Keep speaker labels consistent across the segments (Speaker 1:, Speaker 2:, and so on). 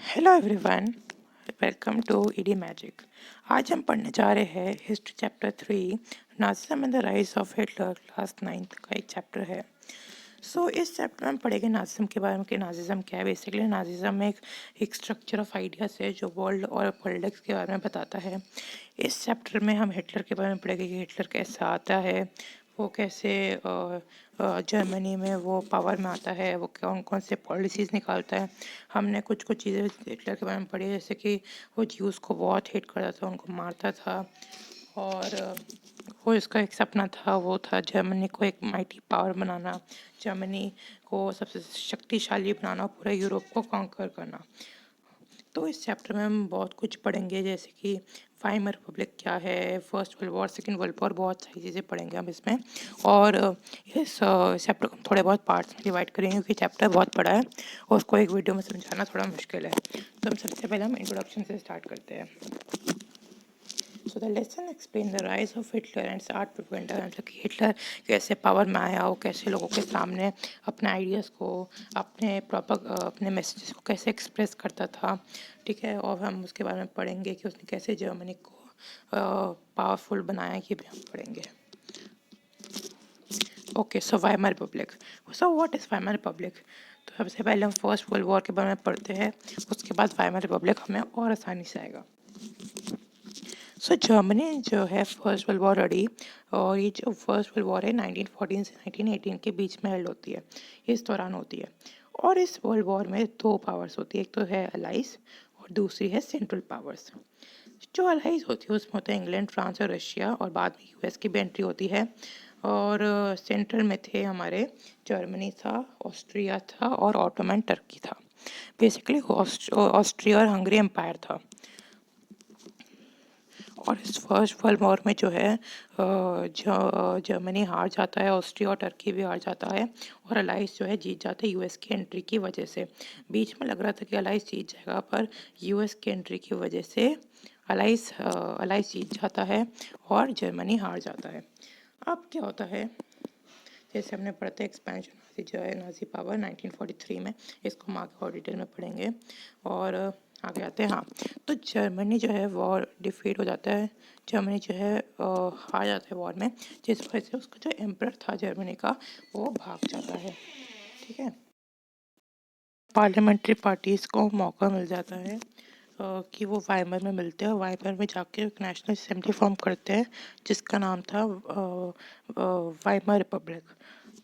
Speaker 1: Hello everyone, welcome to ED magic. आज हम पढ़ने जा रहे हैं history chapter 3 Nazism and the rise of Hitler. Class 9th का एक चैप्टर है। इस चैप्टर में हम पढ़ेंगे नाजिज्म के बारे में कि नाजिज्म क्या है। बेसिकली नाजिज्म एक स्ट्रक्चर ऑफ आइडियाज है जो वर्ल्ड और पॉलिटिक्स के बारे में बताता है। इस चैप्टर में हम हिटलर के बारे में पढ़ेंगे कि हिटलर कैसे आता है, वो कैसे जर्मनी में वो पावर में आता है, वो कौन कौन से पॉलिसीज़ निकालता है। हमने कुछ कुछ चीज़ें हिटलर के बारे में पढ़ी, जैसे कि वो ज्यूज़ को बहुत हेट करता था, उनको मारता था, और वो इसका एक सपना था, वो था जर्मनी को एक माइटी पावर बनाना, जर्मनी को सबसे शक्तिशाली बनाना, पूरे यूरोप को कॉन्कर करना। तो इस चैप्टर में हम बहुत कुछ पढ़ेंगे, जैसे कि वाइमर रिपब्लिक क्या है, first world war, second world war, बहुत सारी चीज़ें पढ़ेंगे हम इसमें। और इस चैप्टर को हम थोड़े बहुत पार्ट्स में डिवाइड करेंगे क्योंकि चैप्टर बहुत बड़ा है और उसको एक वीडियो में समझाना थोड़ा मुश्किल है। तो हम सबसे पहले हम इंट्रोडक्शन से स्टार्ट करते हैं। So the lesson explain the rise of Hitler and start propaganda, मतलब कि हिटलर कैसे पावर में आया, वो कैसे लोगों के सामने अपने आइडियाज़ को, अपने मैसेजेस को कैसे एक्सप्रेस करता था। ठीक है, और हम उसके बारे में पढ़ेंगे कि उसने कैसे जर्मनी को पावरफुल बनाया, ये भी हम पढ़ेंगे। Okay, so Weimar Republic. So what is Weimar Republic? तो सबसे पहले हम फर्स्ट वर्ल्ड वॉर के बारे में पढ़ते हैं, उसके बाद वाइमर रिपब्लिक हमें और आसानी से आएगा। जर्मनी जो है फर्स्ट वर्ल्ड वॉर लड़ी, और ये जो फर्स्ट वर्ल्ड वॉर है 1914 से 1918 के बीच में हेल्ड होती है, इस दौरान होती है। और इस वर्ल्ड वॉर में दो पावर्स होती है, एक तो है अलाइज और दूसरी है सेंट्रल पावर्स। जो अलाइज होती है उसमें होते हैं इंग्लैंड, फ्रांस और रशिया, और बाद में यूएस की भी एंट्री होती है। और सेंट्रल में थे हमारे जर्मनी था, ऑस्ट्रिया था और ऑटोमन टर्की था। बेसिकली ऑस्ट्रिया और हंगरी एम्पायर था। और इस फर्स्ट वर्ल्ड वॉर में जो है जर्मनी हार जाता है, ऑस्ट्रिया और टर्की भी हार जाता है, और अलाइस जो है जीत जाते हैं यूएस की एंट्री की वजह से। बीच में लग रहा था कि अलाइस जीत जाएगा, पर यूएस की एंट्री की वजह से अलाइस जीत जाता है और जर्मनी हार जाता है। अब क्या होता है, जैसे हमने पढ़ते एक्सपेंशन नाजी जो है नाजी पावर 1943 में, इसको हम आगे और डिटेल में पढ़ेंगे। और आगे आते हैं। हाँ, तो जर्मनी जो है वॉर डिफीट हो जाता है, जर्मनी जो है हार जाता है वॉर में, जिस वजह से उसका जो एम्परर था जर्मनी का वो भाग जाता है। ठीक है, पार्लियामेंट्री पार्टीज़ को मौका मिल जाता है कि वो वाइमर में मिलते हैं और वाइमर में जाके एक नेशनल असेंबली फॉर्म करते हैं जिसका नाम था वाइमर रिपब्लिक।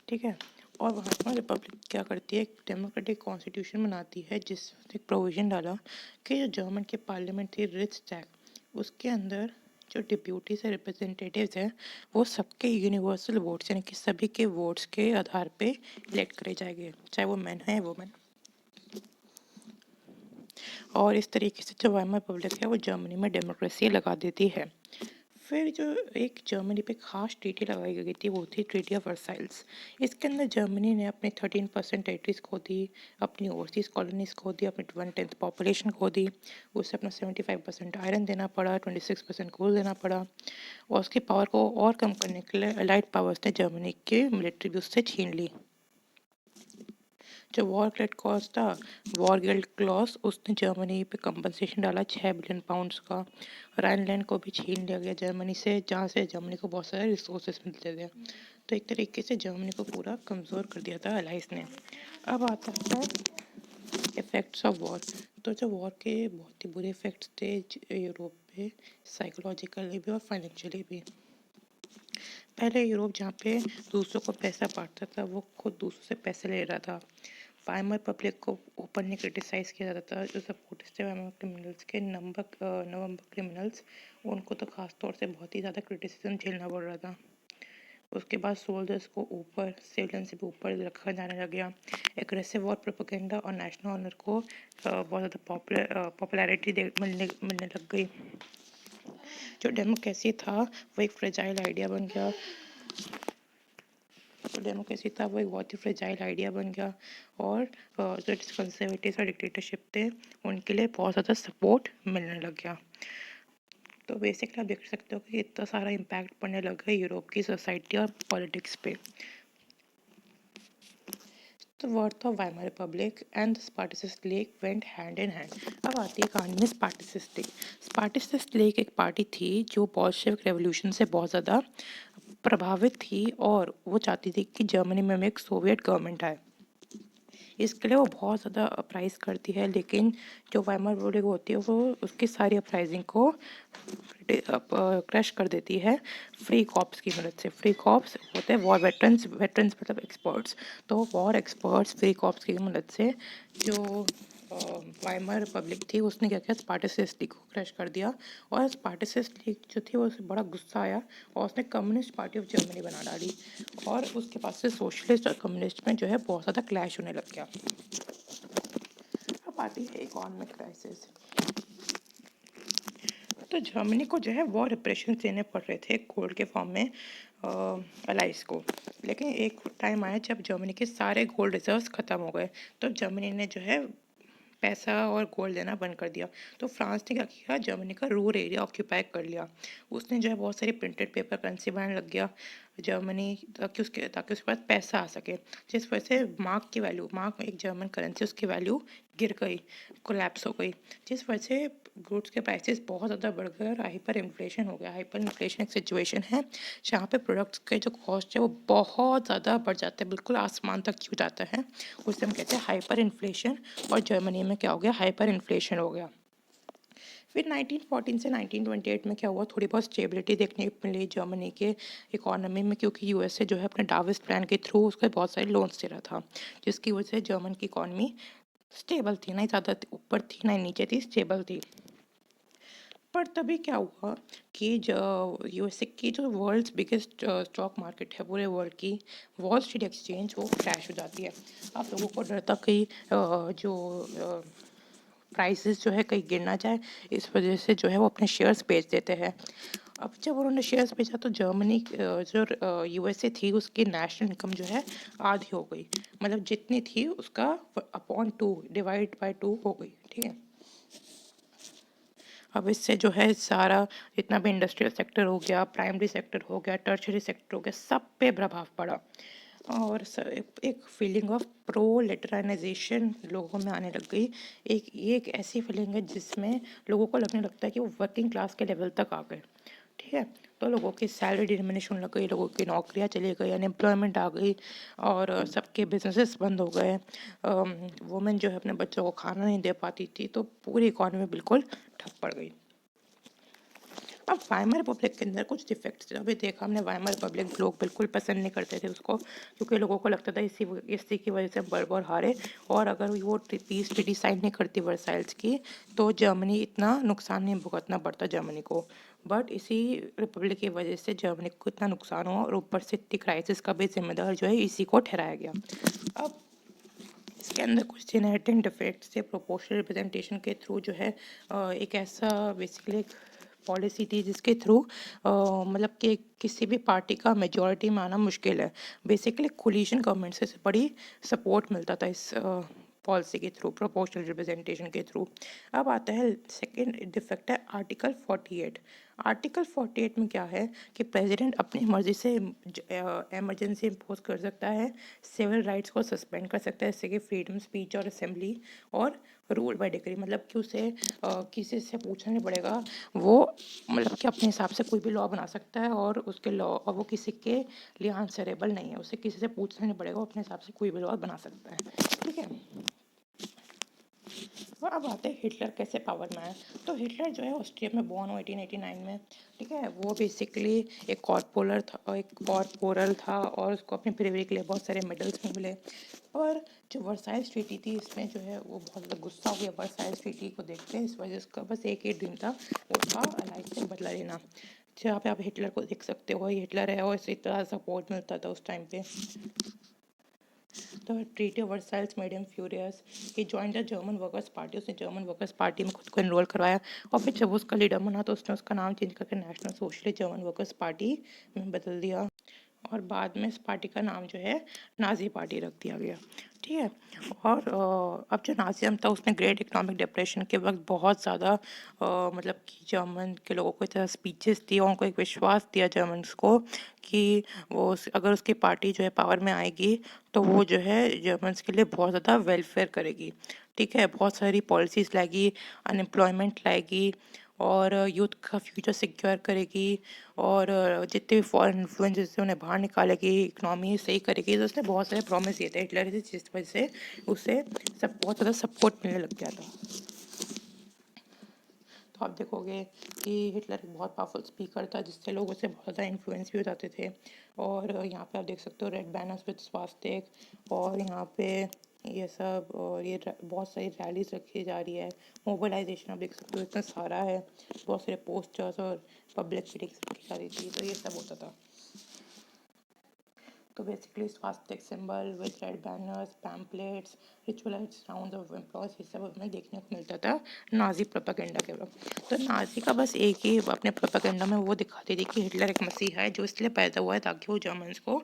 Speaker 1: ठीक है, और वाइमर रिपब्लिक क्या करती है, एक डेमोक्रेटिक कॉन्स्टिट्यूशन बनाती है जिसने एक प्रोविज़न डाला कि जो जर्मन की पार्लियामेंट थी रिक्सटैग, उसके अंदर जो डिप्यूटी से रिप्रेजेंटेटिव्स हैं वो सबके यूनिवर्सल वोट्स यानी कि सभी के वोट्स के आधार पे इलेक्ट करे जाएंगे, चाहे वो मैन है वुमेन। और इस तरीके से जो वाइमर रिपब्लिक है वो जर्मनी में डेमोक्रेसी लगा देती है। फिर जो एक जर्मनी पे खास ट्रीटी लगाई गई थी वो थी ट्रीटी ऑफ वर्साइल्स। इसके अंदर जर्मनी ने अपने 13% टेरिटरीज खो दी, अपनी ओवरसीज कॉलोनीज खो दी, अपनी 1/10 पॉपुलेशन खो दी, उसे अपना 75% आयरन देना पड़ा, 26% कोल देना पड़ा, और उसकी पावर को और कम करने के लिए अलाइड पावर्स ने जर्मनी के मिलिट्री भी उससे छीन ली। जो वॉर क्रेडिट कॉस्ट था, वॉर गिल्ड क्लॉज, उसने जर्मनी पे कंपनसेशन डाला 6 बिलियन पाउंड्स का। राइनलैंड को भी छीन लिया गया जर्मनी से, जहाँ से जर्मनी को बहुत सारे रिसोर्सेज मिलते थे। तो एक तरीके से जर्मनी को पूरा कमज़ोर कर दिया था अलाइस ने। अब आता है इफ़ेक्ट्स ऑफ वॉर। तो जो वॉर के बहुत ही बुरे इफ़ेक्ट्स थे यूरोप पे, साइकोलॉजिकली भी और फाइनेंशियली भी। पहले यूरोप जहाँ पे दूसरों को पैसा बांटता था वो खुद दूसरों से पैसे ले रहा था। वाइमर पब्लिक को ओपनली क्रिटिसाइज़ किया जाता था। जो सपोर्टर्स थे वाइमर क्रिमिनल्स के, नवंबर क्रिमिनल्स, उनको तो खास तौर से बहुत ही ज़्यादा क्रिटिसिज्म झेलना पड़ रहा था। उसके बाद सोल्जर्स को ऊपर, सिविलियन से भी ऊपर रखा जाने लग गया। एग्रेसिव वॉर प्रोपेगेंडा और नेशनल ऑनर को बहुत ज़्यादा पॉपुलैरिटी मिलने लग गई। जो डेमोक्रेसी था वो एक फ्रेजाइल आइडिया बन गया, जो डेमोक्रेसी था वो एक बहुत ही फ्रेजाइल आइडिया बन गया, और जो कंजर्वेटिव और डिक्टेटरशिप थे उनके लिए बहुत ज़्यादा सपोर्ट मिलने लग गया। तो बेसिकली आप देख सकते हो कि इतना सारा इम्पैक्ट पड़ने लगा यूरोप की सोसाइटी और पॉलिटिक्स पे। The birth of Weimar republic and Spartacist league went hand in hand. अब आती है कहानी में स्पार्टसिस्ट लीग। स्पार्टसिस्ट लीग एक पार्टी थी जो बॉल्शेविक रेवोल्यूशन से बहुत ज़्यादा प्रभावित थी और वो चाहती थी कि जर्मनी में एक सोवियत गवर्नमेंट आए। इसके लिए वो बहुत ज़्यादा अपराइज करती है, लेकिन जो वाइमर रिपब्लिक होती है वो उसकी सारी अपराइजिंग को क्रश कर देती है फ्री कॉप्स की मदद से। फ्री कॉप्स होते हैं वॉर वेटरन्स, वेटरन्स मतलब एक्सपर्ट्स। तो वॉर एक्सपर्ट्स फ्री कॉप्स की मदद से जो वाइमर रिपब्लिक थी उसने क्या किया, स्पार्टसिस्ट लीग को क्रश कर दिया। और स्पार्टसिस्ट लीग जो थी वो उसे बड़ा गुस्सा आया और उसने कम्युनिस्ट पार्टी ऑफ जर्मनी बना डाली और उसके पास से सोशलिस्ट और कम्युनिस्ट में जो है बहुत ज़्यादा क्लैश होने लग गया। अब आती है इकोनॉमिक क्राइसिस। तो जर्मनी को जो है वो रिप्रेशन देने पड़ रहे थे गोल्ड के फॉर्म में अलाइज को। लेकिन एक टाइम आया जब जर्मनी के सारे गोल्ड रिजर्व्स ख़त्म हो गए, तो जर्मनी ने जो है पैसा और गोल्ड देना बंद कर दिया। तो फ्रांस ने क्या किया, जर्मनी का रूर एरिया ऑक्यूपाई कर लिया। उसने जो है बहुत सारी प्रिंटेड पेपर करेंसी बनाने लग गया जर्मनी, ताकि उसके पास पैसा आ सके। जिस वजह से मार्क की वैल्यू, मार्क एक जर्मन करेंसी, उसकी वैल्यू गिर गई, कोलैप्स हो गई। जिस वजह से गुड्स के प्राइसेस बहुत ज़्यादा बढ़ गए और हाइपर इन्फ्लेशन हो गया। हाइपर इन्फ्लेशन एक सिचुएशन है जहाँ पे प्रोडक्ट्स के जो कॉस्ट है वो बहुत ज़्यादा बढ़ जाते हैं, बिल्कुल आसमान तक छू जाता है। उसे हम कहते हैं हाइपर इन्फ्लेशन। और जर्मनी में क्या हो गया, हाइपर इन्फ्लेशन हो गया। फिर 1914 से 1928 में क्या हुआ, थोड़ी बहुत स्टेबिलिटी देखने को मिली जर्मनी के इकोनॉमी में, क्योंकि यूएसए जो है अपने डाविस प्लान के थ्रू उसको बहुत सारे लोन्स दे रहा था, जिसकी वजह से जर्मन की इकोनॉमी स्टेबल थी, नहीं ज़्यादा ऊपर थी ना नीचे थी, स्टेबल थी। पर तभी क्या हुआ कि जो यूएसए की जो वर्ल्ड्स बिगेस्ट स्टॉक मार्केट है पूरे वर्ल्ड की, वॉल स्ट्रीट एक्सचेंज, वो क्रैश हो जाती है। अब लोगों को डर था कि जो प्राइसेस जो है कहीं गिर ना जाए, इस वजह से जो है वो अपने शेयर्स बेच देते हैं। अब जब उन्होंने शेयर्स बेचा तो जर्मनी जो यूएसए थी उसकी नेशनल इनकम जो है आधी हो गई, मतलब जितनी थी उसका अपॉन 2, डिवाइड बाय 2 हो गई। ठीक है, अब इससे जो है सारा जितना भी इंडस्ट्रियल सेक्टर हो गया, प्राइमरी सेक्टर हो गया, टर्शरी सेक्टर हो गया, सब पे प्रभाव पड़ा। और एक फीलिंग ऑफ प्रोलेटराइजेशन लोगों में आने लग गई। ये एक ऐसी फीलिंग है जिसमें लोगों को लगने लगता है कि वो वर्किंग क्लास के लेवल तक आ गए। ठीक है, तो लोगों की सैलरी डिमिनिश होने लग गई, लोगों की नौकरियां चली गई, अनएम्प्लॉयमेंट आ गई और सबके बिजनेसेस बंद हो गए। वुमेन जो है अपने बच्चों को खाना नहीं दे पाती थी, तो पूरी इकॉनमी बिल्कुल ठप पड़ गई। अब वाइमर रिपब्लिक के अंदर कुछ डिफेक्ट्स थे। अभी देखा हमने वाइमर रिपब्लिक लोग बिल्कुल पसंद नहीं करते थे उसको, क्योंकि लोगों को लगता था इसी की वजह से बर्बर हारे, और अगर वो पीस ट्रीटी साइन नहीं करती वर्साइल्स की तो जर्मनी इतना नुकसान नहीं भुगतना पड़ता जर्मनी को। बट इसी रिपब्लिक की वजह से जर्मनी को इतना नुकसान हुआ और ऊपर से इतनी क्राइसिस का भी जिम्मेदार जो है इसी को ठहराया गया। अब इसके अंदर कुछ इनहेरेंट डिफेक्ट्स थे प्रोपोर्शनल रिप्रेजेंटेशन के थ्रू, जो है एक ऐसा बेसिकली एक पॉलिसी थी जिसके थ्रू मतलब कि किसी भी पार्टी का मेजॉरिटी में आना मुश्किल है। बेसिकली कोलिशन गवर्नमेंट से बड़ी सपोर्ट मिलता था इस पॉलिसी के थ्रू, प्रोपोर्शनल रिप्रेजेंटेशन के थ्रू। अब आता है सेकेंड डिफेक्ट है आर्टिकल 48। आर्टिकल 48 में क्या है कि प्रेसिडेंट अपनी मर्जी से इमरजेंसी इम्पोज कर सकता है, सिविल राइट्स को सस्पेंड कर सकता है, जैसे कि फ्रीडम स्पीच और असेंबली, और रूल बाय डिक्री, मतलब कि उसे किसी से पूछना नहीं पड़ेगा, वो मतलब कि अपने हिसाब से कोई भी लॉ बना सकता है और उसके लॉ, और वो किसी के लिए आंसरेबल नहीं है, उसे किसी से पूछना नहीं पड़ेगा, वो अपने हिसाब से कोई भी लॉ बना सकता है। ठीक है, और अब आते हैं हिटलर कैसे पावर में आया। तो हिटलर जो है ऑस्ट्रिया में बॉर्न हुआ 1889 में। ठीक है, वो बेसिकली एक कॉर्पोरल था और उसको अपनी ब्रेवरी के लिए बहुत सारे मेडल्स भी मिले। और जो वर्साइल्स ट्रीटी थी इसमें जो है वो बहुत ज़्यादा गुस्सा हो गया वर्साइल्स ट्रीटी को देखते हैं, इस वजह से उसका बस एक ही ड्रीम था, वो था अलाइज से बदला लेना। जहाँ पे आप हिटलर को देख सकते हो, ये हिटलर है और इसी तरह सपोर्ट मिलता था उस टाइम पे। The Treaty of Versailles made him furious. He joined the German Workers' Party. उसने जर्मन वर्कर्स पार्टी में खुद को इनरोल करवाया और फिर जब उसका लीडर बना तो उसने उसका नाम चेंज करके national socialist German workers party में बदल दिया और बाद में इस पार्टी का नाम जो है नाजी पार्टी रख दिया गया। ठीक है। और अब जो नाज़िज़्म था उसने ग्रेट इकोनॉमिक डिप्रेशन के वक्त बहुत ज़्यादा मतलब कि जर्मन के लोगों को इतना स्पीचेस दी और उनको एक विश्वास दिया जर्मन्स को कि अगर उसकी पार्टी जो है पावर में आएगी तो वो जो है जर्मन्स के लिए बहुत ज़्यादा वेलफेयर करेगी। ठीक है, बहुत सारी पॉलिसीज़ लाएगी, अनएम्प्लॉयमेंट लाएगी और यूथ का फ्यूचर सिक्योर करेगी और जितने भी फॉरेन इन्फ्लुएंसेस थे उन्हें बाहर निकालेगी, इकनॉमी सही करेगी। तो उसने बहुत सारे प्रॉमिस दिए थे हिटलर से, जिस वजह से उसे सब बहुत ज़्यादा सपोर्ट मिलने लग गया था। तो आप देखोगे कि हिटलर एक बहुत पावरफुल स्पीकर था जिससे लोग उससे बहुत ज़्यादा इन्फ्लुएंस भी हो जाते थे। और यहाँ पे आप देख सकते हो रेड बैनर्स विद स्वास्तिक और यहाँ पे ये सब और ये बहुत सारी रैलीज रखी जा रही है, मोबिलाइजेशन आप देख सकते हो इतना सारा है, बहुत सारे पोस्टर्स और पब्लिक मीटिंग्स रखी जा रही थी, तो ये सब होता था। तो basically swastika symbol with red banners, pamphlets, ritualised sounds of employees, ये सब हमें देखने को मिलता था नाजी प्रोपेगेंडा के वक्त। तो नाजी का बस एक ही अपने प्रोपेगेंडा में वो दिखाती थी कि हिटलर एक मसीहा है जो इसलिए पैदा हुआ है ताकि वो जर्मन्स को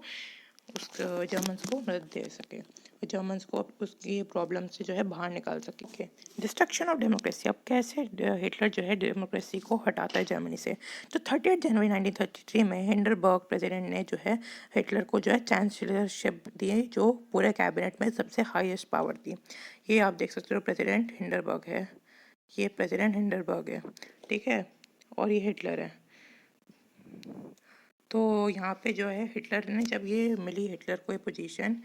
Speaker 1: मदद दे सके, जर्मन्स को उसकी प्रॉब्लम से जो है बाहर निकाल सके। डिस्ट्रक्शन ऑफ डेमोक्रेसी, अब कैसे हिटलर जो है डेमोक्रेसी को हटाता है जर्मनी से। तो 30 जनवरी 1933 में हिंडरबर्ग प्रेसिडेंट ने जो है हिटलर को जो है चांसलरशिप दी, जो पूरे कैबिनेट में सबसे हाईएस्ट पावर थी। ये आप देख सकते हो प्रेसिडेंट हिंडरबर्ग है, ये प्रेसिडेंट हिंडरबर्ग है, ठीक है, और ये हिटलर है। तो यहाँ पे जो है हिटलर ने जब ये मिली हिटलर को ये पोजीशन,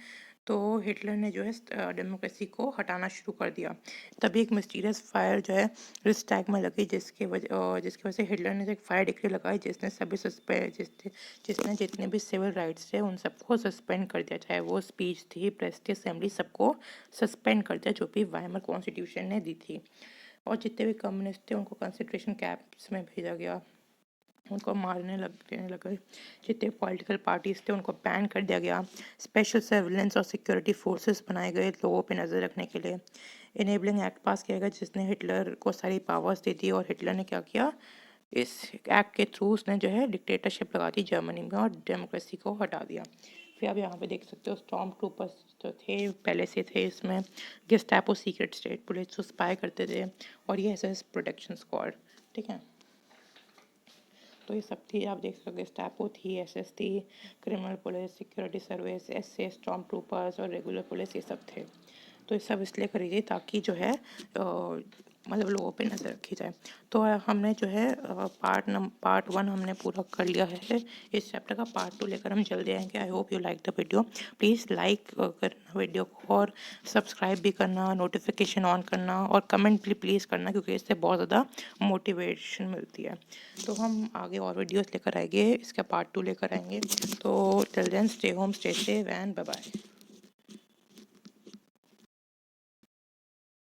Speaker 1: तो हिटलर ने जो है डेमोक्रेसी को हटाना शुरू कर दिया। तभी एक मिस्टीरियस फायर जो है रिस्टैग में लगी जिसकी वजह से हिटलर ने एक फायर डिक्री लगाई जिसने सभी जिसने जितने भी सिविल राइट्स थे उन सबको सस्पेंड कर दिया, चाहे वो स्पीच थी, प्रेस थी, असेंबली, सबको सस्पेंड कर दिया जो भी वाइमर कॉन्स्टिट्यूशन ने दी थी। और जितने भी कम्युनिस्ट थे उनको कंसंट्रेशन कैंप्स में भेजा गया, उनको मारने लगे। जितने पॉलिटिकल पार्टीज थे उनको बैन कर दिया गया। स्पेशल सर्विलेंस और सिक्योरिटी फोर्सेस बनाए गए लोगों पे नज़र रखने के लिए। इनेबलिंग एक्ट पास किया गया जिसने हिटलर को सारी पावर्स दे दी और हिटलर ने क्या किया, इस एक्ट के थ्रू उसने जो है डिक्टेटरशिप लगा दी जर्मनी में और डेमोक्रेसी को हटा दिया। फिर आप यहाँ पे देख सकते हो स्टॉर्म ट्रूपर्स जो थे पहले से थे इसमें, गेस्टापो सीक्रेट स्टेट पुलिस जो स्पाई करते थे, और ये एसएस प्रोटेक्शन स्क्वाड, ठीक है। तो ये सब थी, आप देख सकते स्टैपो थी, एसएस थी, criminal police, security service, SA, storm troopers और रेगुलर पुलिस, ये सब थे। तो ये सब इसलिए करी गई ताकि जो है मतलब लोगों पे नज़र रखी जाए। तो हमने जो है पार्ट 1 हमने पूरा कर लिया है। इस चैप्टर का पार्ट 2 लेकर हम जल्दी आएंगे। I hope you like the video. Please like करना वीडियो को और सब्सक्राइब भी करना, नोटिफिकेशन ऑन करना और कमेंट भी प्लीज़ करना क्योंकि इससे बहुत ज़्यादा मोटिवेशन मिलती है। तो हम आगे और वीडियोस लेकर आएंगे, इसका पार्ट 2 लेकर आएंगे। तो till then stay home, stay safe and bye bye.